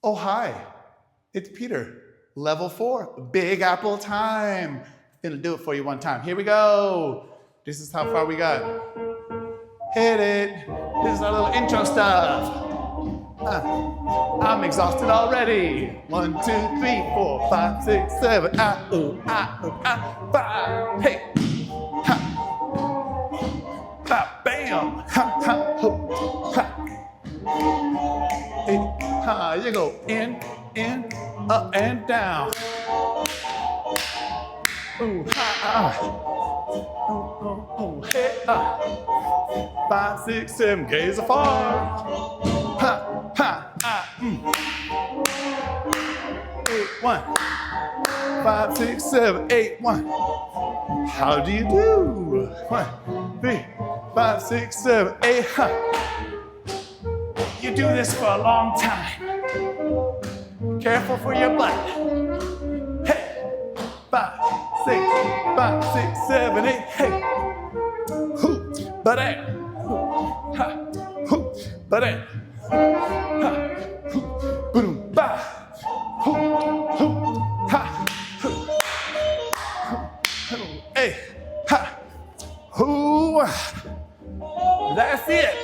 Oh, hi, it's Peter, level 4, Big Apple time. Gonna do it for you one time. Here we go. This is how far we got. Hit it. This is our little intro stuff. I'm exhausted already. 1, 2, 3, 4, 5, 6, 7. Ah, ooh, ah, ooh, ah, 5. Hey. Ha. Ba, bam. Ha, ha, ho, ha. Hey, ha, you go in, up and down. Ooh, ha, ah. Ooh, ooh, ooh, hey, ah. 5, 6, 7, gaze afar. Ha, ha, ah, 8, 1. 5, 6, 7, 8, 1. How do you do? 1, 3, 5, 6, 7, 8, ha. You do this for a long time. Careful for your butt. Hey, 5, 6, 5, 6, 7, 8, hey. Hoo, ba-da, ha, hoo, ba-da, ha, hoo, boom, ba, hoo, hoo, ha, hoo, hoo, hey, ha, hoo. That's it.